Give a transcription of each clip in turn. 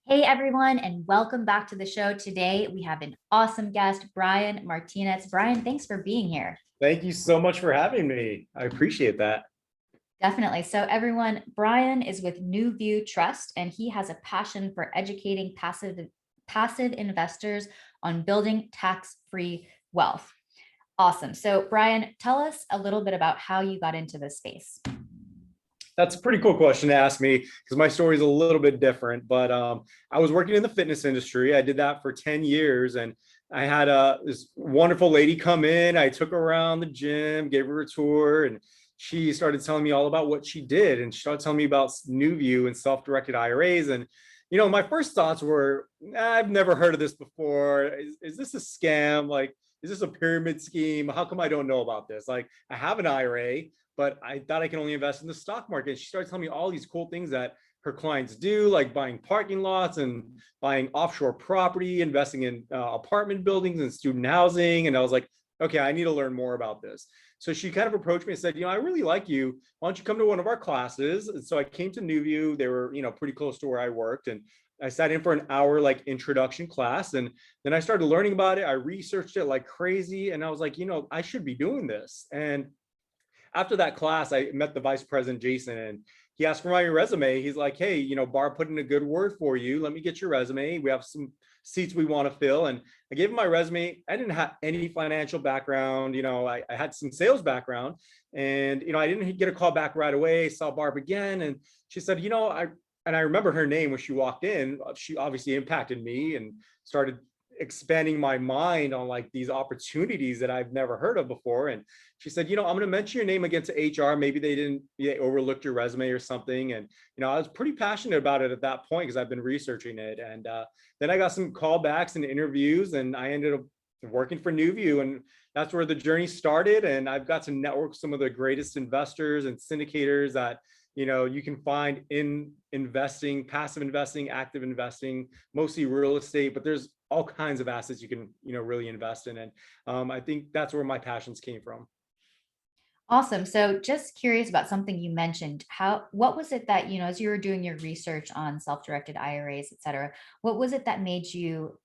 Hey everyone, and welcome back to the show. Today we have an awesome guest, Brian Martinez. Brian, thanks for being here. Thank you so much for having me. I appreciate that. Definitely. So, everyone, Brian is with New View Trust, and he has a passion for educating passive investors on building tax-free wealth. Awesome. So, Brian, tell us a little bit about how you got into this space. That's a pretty cool question to ask me because my story is a little bit different. But I was working in the fitness industry. I did that for 10 years, and I had this wonderful lady come in. I took her around the gym, gave her a tour, and she started telling me all about what she did. And she started telling me about New View and self-directed IRAs. And my first thoughts were, I've never heard of this before. Is this a scam? Like, is this a pyramid scheme? How come I don't know about this? Like, I have an IRA, but I thought I can only invest in the stock market. She started telling me all these cool things that her clients do, like buying parking lots and buying offshore property, investing in apartment buildings and student housing. And I was like, okay, I need to learn more about this. So she kind of approached me and said, I really like you. Why don't you come to one of our classes? And so I came to New View. They were, pretty close to where I worked. And I sat in for an hour like introduction class. And then I started learning about it. I researched it like crazy. And I was like, I should be doing this. And after that class, I met the vice president, Jason, and he asked for my resume. He's like, hey, Bar put in a good word for you. Let me get your resume. We have some seats we want to fill. And I gave him my resume. I didn't have any financial background. I had some sales background, and, I didn't get a call back right away. Saw Barb again. And she said, I remember her name when she walked in. She obviously impacted me and started expanding my mind on like these opportunities that I've never heard of before. And she said, I'm going to mention your name again to HR. Maybe they overlooked your resume or something. And, I was pretty passionate about it at that point because I've been researching it. And then I got some callbacks and interviews, and I ended up working for New View. And that's where the journey started. And I've got to network some of the greatest investors and syndicators that you can find in investing, passive investing, active investing, mostly real estate, but there's all kinds of assets you can, really invest in. And I think that's where my passions came from. Awesome. So, just curious about something you mentioned. What was it that, as you were doing your research on self-directed IRAs, et cetera, what was it that made you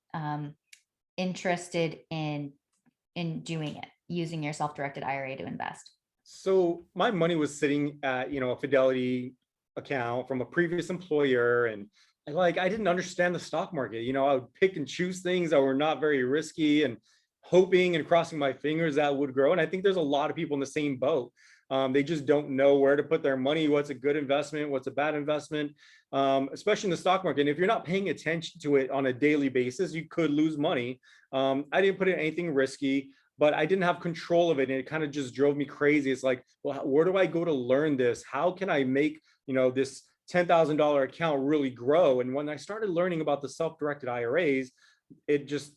interested in doing it, using your self-directed IRA to invest? So my money was sitting at, a Fidelity account from a previous employer. And I didn't understand the stock market. I would pick and choose things that were not very risky and hoping and crossing my fingers that would grow. And I think there's a lot of people in the same boat. They just don't know where to put their money, what's a good investment, what's a bad investment, especially in the stock market. And if you're not paying attention to it on a daily basis, you could lose money. I didn't put in anything risky, but I didn't have control of it. And it kind of just drove me crazy. It's like, well, where do I go to learn this? How can I make, this $10,000 account really grow? And when I started learning about the self-directed IRAs, it just,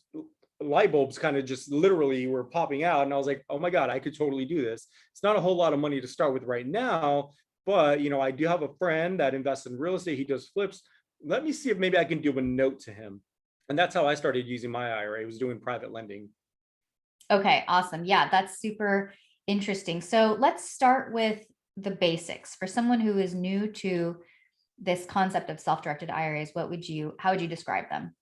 light bulbs kind of just literally were popping out. And I was like, oh my God, I could totally do this. It's not a whole lot of money to start with right now, but, I do have a friend that invests in real estate. He does flips. Let me see if maybe I can do a note to him. And that's how I started using my IRA. I was doing private lending. Okay, awesome. Yeah, that's super interesting. So let's start with the basics. For someone who is new to this concept of self-directed IRAs, how would you describe them?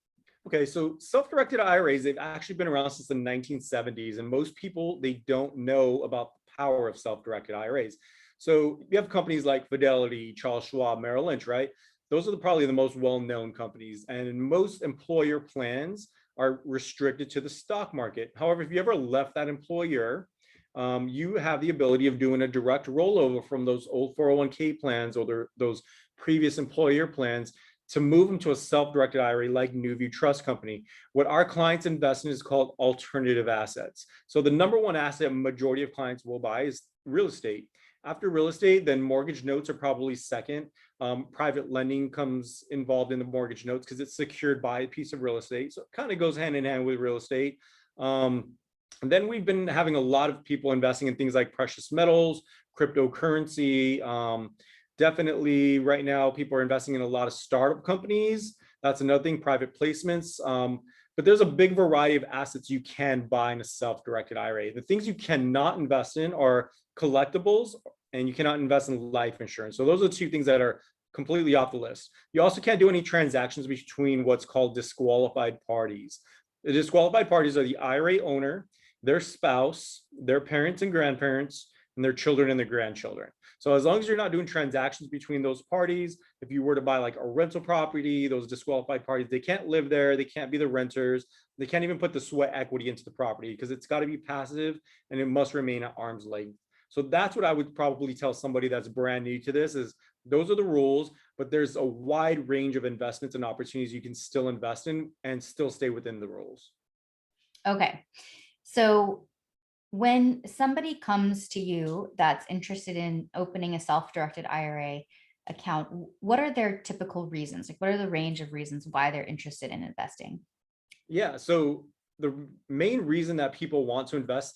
Okay, so self-directed IRAs, they've actually been around since the 1970s, and most people, they don't know about the power of self-directed IRAs. So you have companies like Fidelity, Charles Schwab, Merrill Lynch, right? Those are probably the most well-known companies, and most employer plans are restricted to the stock market. However, if you ever left that employer, you have the ability of doing a direct rollover from those old 401k plans or those previous employer plans to move them to a self-directed IRA like New View Trust Company. What our clients invest in is called alternative assets. So the number one asset majority of clients will buy is real estate. After real estate, then mortgage notes are probably second. Private lending comes involved in the mortgage notes because it's secured by a piece of real estate. So it kind of goes hand in hand with real estate. And then we've been having a lot of people investing in things like precious metals, cryptocurrency. Definitely right now, people are investing in a lot of startup companies. That's another thing, private placements. But there's a big variety of assets you can buy in a self-directed IRA. The things you cannot invest in are collectibles, and you cannot invest in life insurance. So those are the two things that are completely off the list. You also can't do any transactions between what's called disqualified parties. The disqualified parties are the IRA owner, their spouse, their parents and grandparents, and their children and their grandchildren. So as long as you're not doing transactions between those parties, if you were to buy like a rental property, those disqualified parties, they can't live there, they can't be the renters, they can't even put the sweat equity into the property because it's got to be passive and it must remain at arm's length. So that's what I would probably tell somebody that's brand new to this is those are the rules, but there's a wide range of investments and opportunities you can still invest in and still stay within the rules. Okay. So when somebody comes to you that's interested in opening a self-directed IRA account, what are their typical reasons? Like, what are the range of reasons why they're interested in investing? Yeah. So the main reason that people want to invest,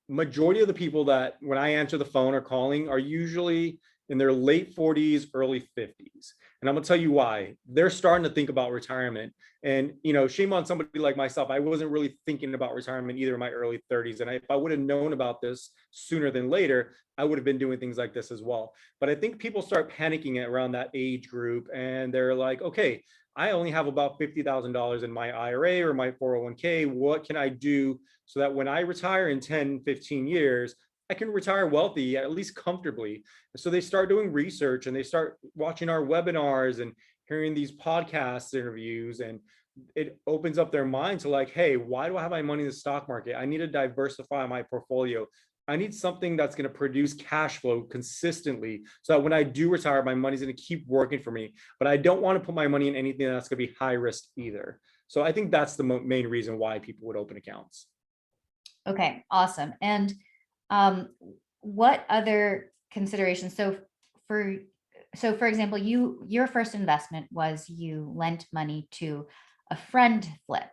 majority of the people that when I answer the phone or calling are usually in their late 40s, early 50s. And I'm gonna tell you why. They're starting to think about retirement. And shame on somebody like myself. I wasn't really thinking about retirement either in my early 30s. And if I would have known about this sooner than later, I would have been doing things like this as well. But I think people start panicking around that age group and they're like, okay, I only have about $50,000 in my IRA or my 401k. What can I do so that when I retire in 10, 15 years, I can retire wealthy, at least comfortably? So they start doing research and they start watching our webinars and hearing these podcast interviews, and it opens up their mind to like, hey, why do I have my money in the stock market? I need to diversify my portfolio. I need something that's going to produce cash flow consistently so that when I do retire, my money's going to keep working for me. But I don't want to put my money in anything that's going to be high risk either. So I think that's the main reason why people would open accounts. Okay, awesome. And what other considerations? For for example, your first investment was you lent money to a friend flip,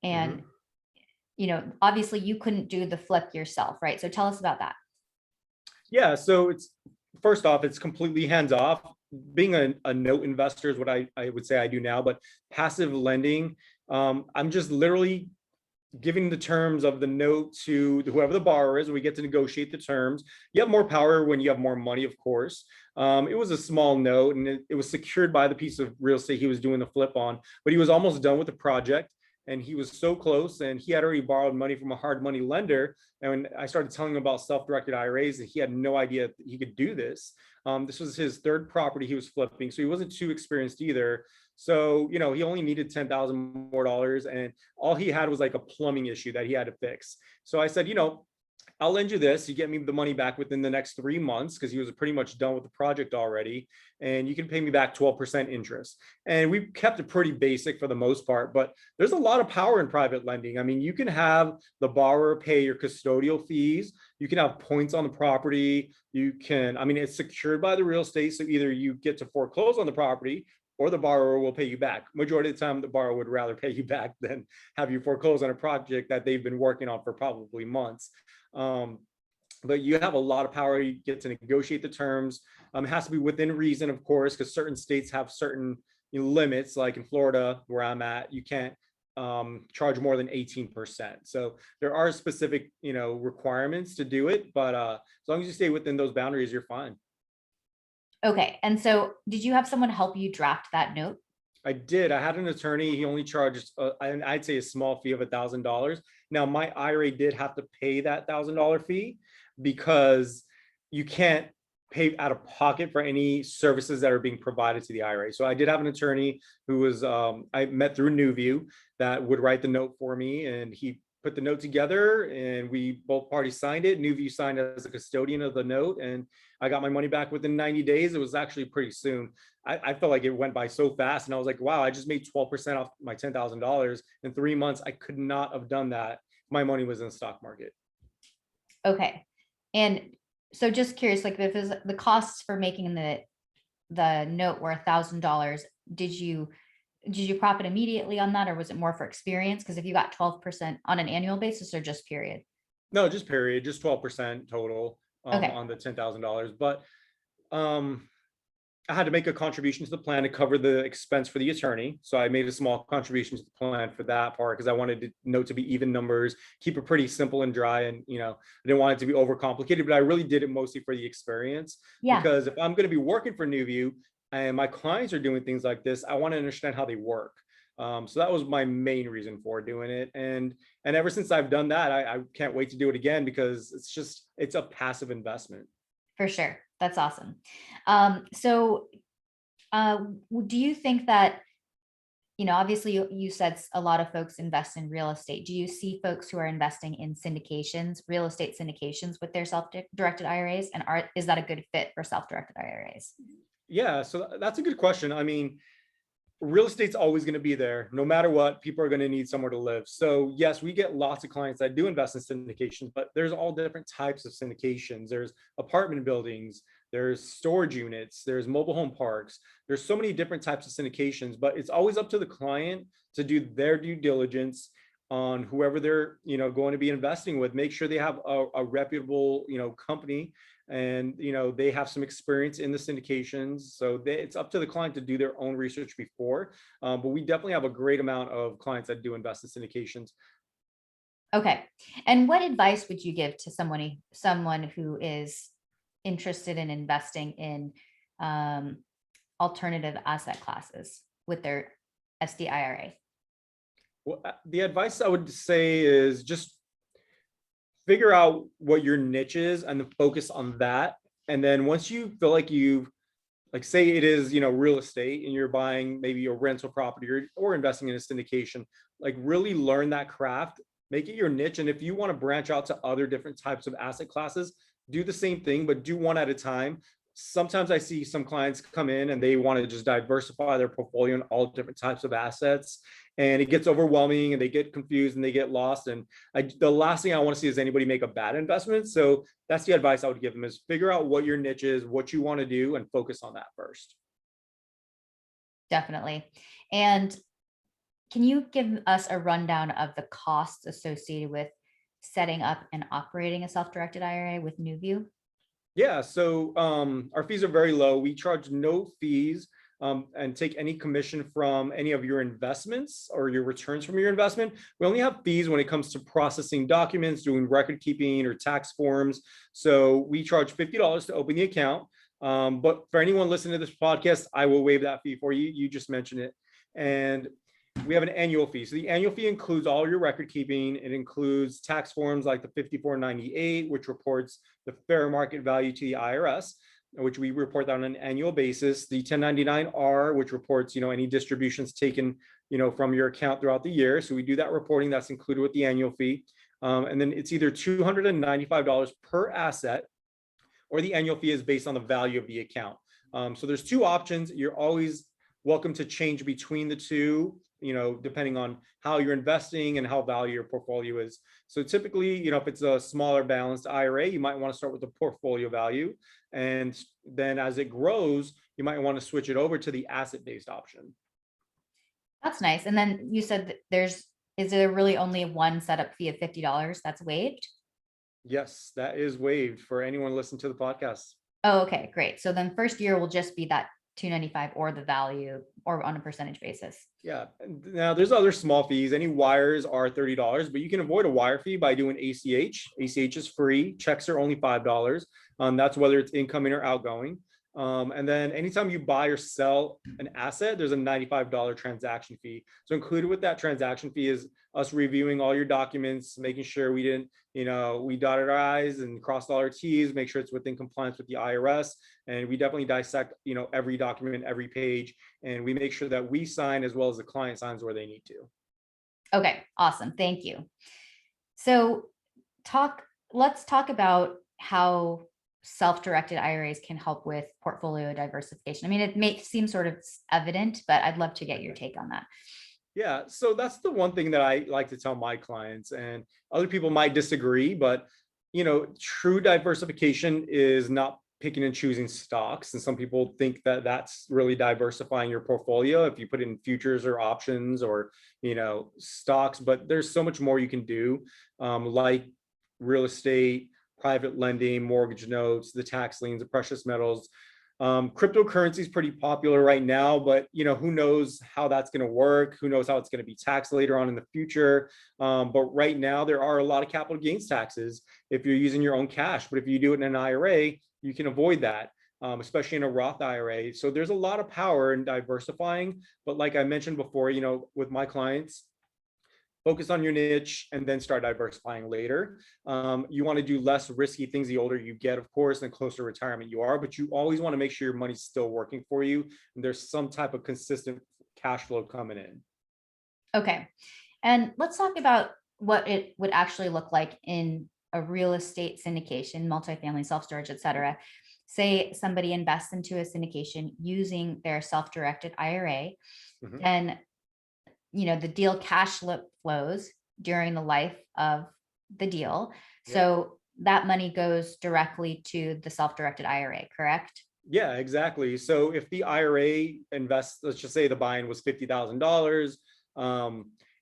and obviously you couldn't do the flip yourself, right? So tell us about that. Yeah, so it's first off, it's completely hands off. Being a note investor is what I would say I do now, but passive lending, I'm just literally giving the terms of the note to whoever the borrower is. We get to negotiate the terms. You have more power when you have more money, of course. It was a small note and it was secured by the piece of real estate he was doing the flip on, but he was almost done with the project and he was so close and he had already borrowed money from a hard money lender. And when I started telling him about self-directed IRAs, he had no idea he could do this. This was his third property he was flipping, so he wasn't too experienced either. So, he only needed $10,000 more, and all he had was like a plumbing issue that he had to fix. So I said, I'll lend you this. You get me the money back within the next 3 months because he was pretty much done with the project already. And you can pay me back 12% interest. And we kept it pretty basic for the most part, but there's a lot of power in private lending. I mean, you can have the borrower pay your custodial fees. You can have points on the property. It's secured by the real estate. So either you get to foreclose on the property or the borrower will pay you back. Majority of the time, the borrower would rather pay you back than have you foreclose on a project that they've been working on for probably months. But you have a lot of power. You get to negotiate the terms. It has to be within reason, of course, because certain states have certain limits. Like in Florida, where I'm at, you can't charge more than 18%. So there are specific, requirements to do it. But as long as you stay within those boundaries, you're fine. Okay. And so did you have someone help you draft that note? I did. I had an attorney. He only charged, I'd say, a small fee of $1,000. Now, my IRA did have to pay that $1,000 fee because you can't pay out of pocket for any services that are being provided to the IRA. So I did have an attorney who was I met through NewView that would write the note for me, and he put the note together and we both parties signed it. NewView signed as a custodian of the note, and I got my money back within 90 days. It was actually pretty soon. I felt like it went by so fast, and I was like, wow, I just made 12% off my $10,000 in 3 months. I could not have done that if my money was in the stock market. Okay. And so just curious, like if the costs for making the note were $1,000, did you profit immediately on that, or was it more for experience? Because if you got 12% on an annual basis or just period? No, just period, just 12% total Okay. on the $10,000. But I had to make a contribution to the plan to cover the expense for the attorney. So I made a small contribution to the plan for that part because I wanted the note to be even numbers, keep it pretty simple and dry. And, I didn't want it to be overcomplicated, but I really did it mostly for the experience. Yeah. Because if I'm going to be working for NewView, and my clients are doing things like this, I want to understand how they work. So that was my main reason for doing it. And ever since I've done that, I can't wait to do it again because it's a passive investment. For sure. That's awesome. So do you think that, obviously you said a lot of folks invest in real estate. Do you see folks who are investing in syndications, real estate syndications with their self-directed IRAs? And is that a good fit for self-directed IRAs? Yeah, so that's a good question. I mean, real estate's always going to be there no matter what. People are going to need somewhere to live. So yes, we get lots of clients that do invest in syndications, but there's all different types of syndications. There's apartment buildings, there's storage units, there's mobile home parks. There's so many different types of syndications, but it's always up to the client to do their due diligence on whoever they're going to be investing with. Make sure they have a reputable company, and they have some experience in the syndications. So it's up to the client to do their own research before, but we definitely have a great amount of clients that do invest in syndications. Okay. And what advice would you give to someone who is interested in investing in alternative asset classes with their SDIRA? Well, the advice I would say is just figure out what your niche is and then focus on that. And then once you feel like like say it is real estate and you're buying maybe a rental property or investing in a syndication, like really learn that craft, make it your niche. And if you want to branch out to other different types of asset classes, do the same thing, but do one at a time. Sometimes I see some clients come in and they want to just diversify their portfolio in all different types of assets, and it gets overwhelming and they get confused and they get lost. And the last thing I want to see is anybody make a bad investment. So that's the advice I would give them, is figure out what your niche is, what you want to do, and focus on that first. Definitely. And can you give us a rundown of the costs associated with setting up and operating a self-directed IRA with NewView? Yeah, so our fees are very low. We charge no fees and take any commission from any of your investments or your returns from your investment. We only have fees when it comes to processing documents, doing record keeping or tax forms. So we charge $50 to open the account. But for anyone listening to this podcast, I will waive that fee for you. You just mentioned it. And we have an annual fee. So the annual fee includes all your record keeping. It includes tax forms like the 5498, which reports the fair market value to the IRS, which we report on an annual basis. The 1099-R, which reports, any distributions taken, from your account throughout the year. So we do that reporting. That's included with the annual fee. And then it's either $295 per asset, or the annual fee is based on the value of the account. So there's two options. You're always welcome to change between the two, depending on how you're investing and how value your portfolio is. So typically, if it's a smaller balanced IRA, you might want to start with the portfolio value. And then as it grows, you might want to switch it over to the asset-based option. That's nice. And then you said is there really only one setup fee of $50 that's waived? Yes, that is waived for anyone listening to the podcast. Oh, okay, great. So then first year will just be that $295 or the value, or on a percentage basis. Yeah. Now there's other small fees. Any wires are $30, but you can avoid a wire fee by doing ACH. ACH is free. Checks are only $5. That's whether it's incoming or outgoing. And then anytime you buy or sell an asset, there's a $95 transaction fee. So included with that transaction fee is us reviewing all your documents, making sure we didn't, we dotted our I's and crossed all our T's, make sure it's within compliance with the IRS. And we definitely dissect, every document, every page, and we make sure that we sign as well as the client signs where they need to. Okay, awesome. Thank you. So let's talk about how self-directed IRAs can help with portfolio diversification. I mean, it seems sort of evident, but I'd love to get your take on that. Yeah, so that's the one thing that I like to tell my clients, and other people might disagree, but true diversification is not picking and choosing stocks. And some people think that that's really diversifying your portfolio if you put in futures or options or stocks, but there's so much more you can do, like real estate, private lending, mortgage notes, the tax liens, the precious metals. Cryptocurrency is pretty popular right now, but who knows how that's going to work? Who knows how it's going to be taxed later on in the future? But right now there are a lot of capital gains taxes if you're using your own cash. But if you do it in an IRA, you can avoid that. especially in a Roth IRA. So there's a lot of power in diversifying. But like I mentioned before, with my clients, focus on your niche and then start diversifying later. You want to do less risky things the older you get, of course, and the closer to retirement you are, but you always want to make sure your money's still working for you and there's some type of consistent cash flow coming in. Okay. And let's talk about what it would actually look like in a real estate syndication, multifamily, self-storage, et cetera. Say somebody invests into a syndication using their self-directed IRA, Mhm. then the deal cash flows during the life of the deal. Yep. So that money goes directly to the self-directed IRA, correct? Yeah, exactly. So if the IRA invests, let's just say the buy-in was $50,000,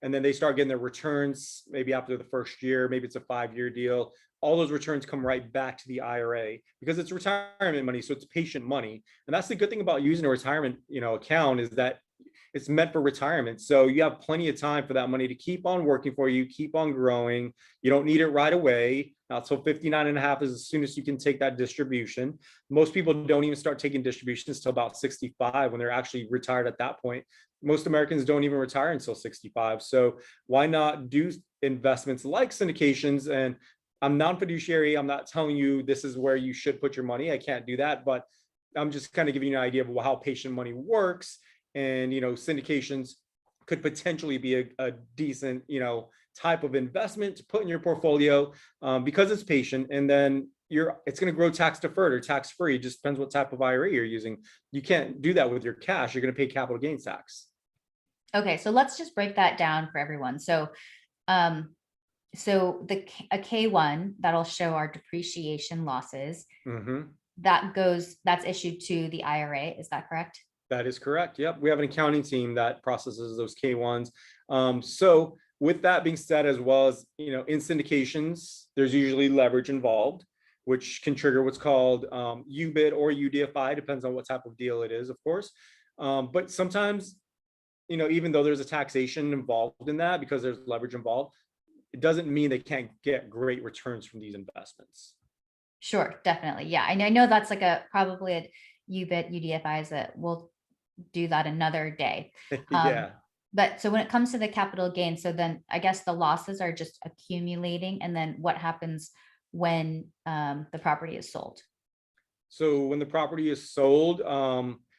and then they start getting their returns maybe after the first year, maybe it's a 5-year deal. All those returns come right back to the IRA because it's retirement money, so it's patient money. And that's the good thing about using a retirement, account, is that it's meant for retirement. So you have plenty of time for that money to keep on working for you, keep on growing. You don't need it right away. Not so 59 and a half is as soon as you can take that distribution. Most people don't even start taking distributions till about 65 when they're actually retired at that point. Most Americans don't even retire until 65. So why not do investments like syndications? And I'm non-fiduciary. I'm not telling you this is where you should put your money. I can't do that, but I'm just kind of giving you an idea of how patient money works. And syndications could potentially be a decent type of investment to put in your portfolio, because it's patient, and then it's going to grow tax deferred or tax free. It just depends what type of IRA you're using. You can't do that with your cash. You're going to pay capital gains tax. Okay, so let's just break that down for everyone. So a K1 that'll show our depreciation losses, Mm-hmm. that's issued to the IRA. Is that correct? That is correct. Yep. We have an accounting team that processes those K1s. So with that being said, as well as, in syndications, there's usually leverage involved, which can trigger what's called UBIT or UDFI, depends on what type of deal it is, of course. But sometimes, even though there's a taxation involved in that because there's leverage involved, it doesn't mean they can't get great returns from these investments. Sure, definitely. Yeah, I know that's probably a UBIT, UDFIs that we'll do that another day. Yeah. But so when it comes to the capital gain, so then I guess the losses are just accumulating, and then what happens when the property is sold? So when the property is sold,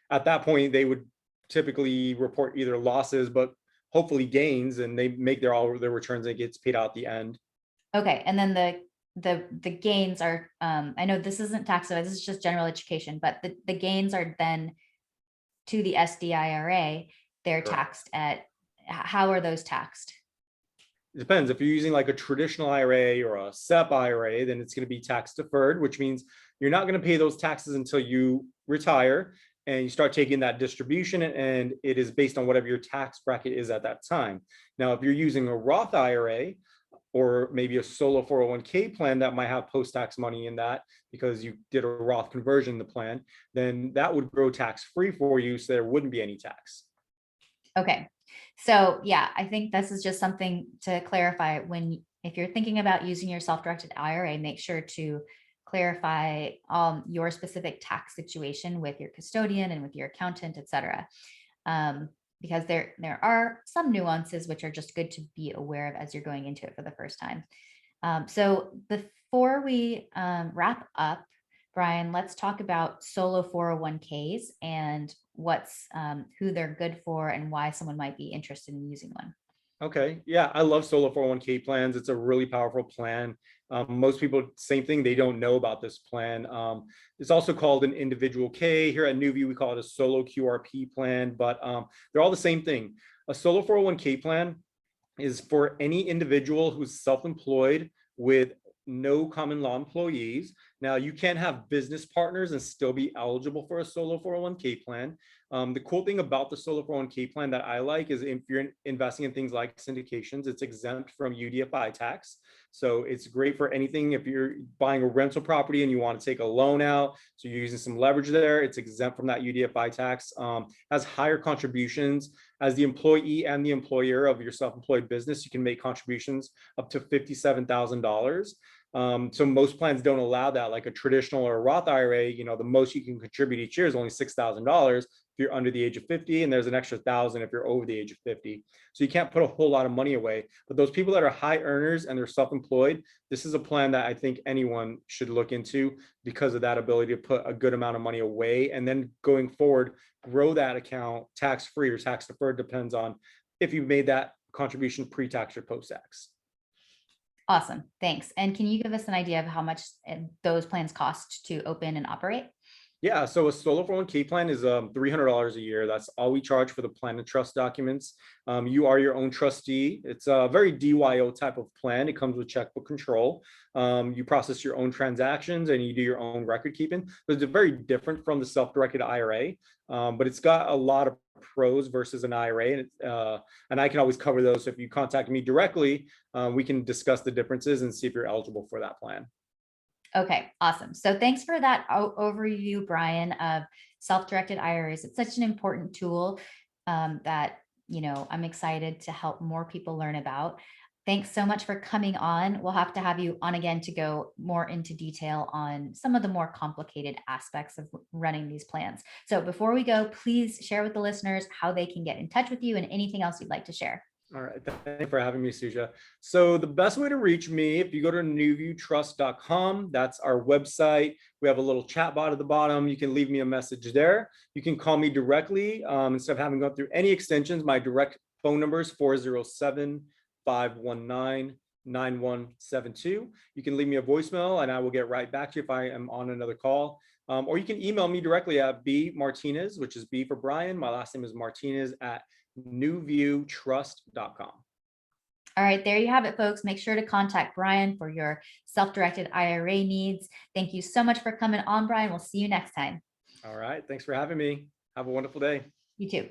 at that point, they would typically report either losses, but hopefully gains, and they make all their returns and it gets paid out at the end. Okay, and then the gains are, I know this isn't tax advice, this is just general education, but the gains are then to the SDIRA, they're Correct. taxed at, how are those taxed? It depends. If you're using like a traditional IRA or a SEP IRA, then it's going to be tax deferred, which means you're not going to pay those taxes until you retire and you start taking that distribution, and it is based on whatever your tax bracket is at that time. Now, if you're using a Roth IRA or maybe a solo 401k plan that might have post-tax money in that because you did a Roth conversion in the plan, then that would grow tax-free for you, so there wouldn't be any tax. Okay. So yeah, I think this is just something to clarify if you're thinking about using your self-directed IRA, make sure to clarify your specific tax situation with your custodian and with your accountant, et cetera. Because there are some nuances which are just good to be aware of as you're going into it for the first time. So before we wrap up, Brian, let's talk about solo 401ks and who they're good for and why someone might be interested in using one. Okay. Yeah, I love solo 401k plans. It's a really powerful plan. Most people, same thing, they don't know about this plan. It's also called an individual K. Here at NewView, we call it a solo QRP plan, but they're all the same thing. A solo 401k plan is for any individual who's self-employed with no common law employees. Now, you can have business partners and still be eligible for a solo 401k plan. The cool thing about the solo 401k plan that I like is if you're investing in things like syndications, it's exempt from UDFI tax. So it's great for anything. If you're buying a rental property and you want to take a loan out, so you're using some leverage there, it's exempt from that UDFI tax. Has higher contributions. As the employee and the employer of your self-employed business, you can make contributions up to $57,000. So most plans don't allow that. Like a traditional or a Roth IRA, the most you can contribute each year is only $6,000 if you're under the age of 50, and there's an extra 1,000 if you're over the age of 50. So you can't put a whole lot of money away. But those people that are high earners and they're self-employed, this is a plan that I think anyone should look into because of that ability to put a good amount of money away, and then going forward, grow that account tax-free or tax-deferred, depends on if you've made that contribution pre-tax or post-tax. Awesome. Thanks. And can you give us an idea of how much those plans cost to open and operate? Yeah, so a solo 401k plan is $300 a year. That's all we charge for the plan and trust documents. You are your own trustee. It's a very DYO type of plan. It comes with checkbook control. You process your own transactions and you do your own record keeping. So it's very different from the self-directed IRA, but it's got a lot of pros versus an IRA, and I can always cover those. So if you contact me directly, we can discuss the differences and see if you're eligible for that plan. Okay, awesome. So thanks for that overview, Brian, of self-directed IRAs. It's such an important tool that, I'm excited to help more people learn about. Thanks so much for coming on. We'll have to have you on again to go more into detail on some of the more complicated aspects of running these plans. So before we go, please share with the listeners how they can get in touch with you and anything else you'd like to share. All right. Thank you for having me, Suja. So the best way to reach me, if you go to newviewtrust.com, that's our website. We have a little chat bot at the bottom. You can leave me a message there. You can call me directly. Instead of having gone through any extensions, my direct phone number is 407-519-9172. You can leave me a voicemail and I will get right back to you if I am on another call. Or you can email me directly at bmartinez, which is B for Brian. My last name is Martinez at newviewtrust.com. All right, there you have it, folks. Make sure to contact Brian for your self-directed IRA needs. Thank you so much for coming on, Brian. We'll see you next time. All right. Thanks for having me. Have a wonderful day. You too.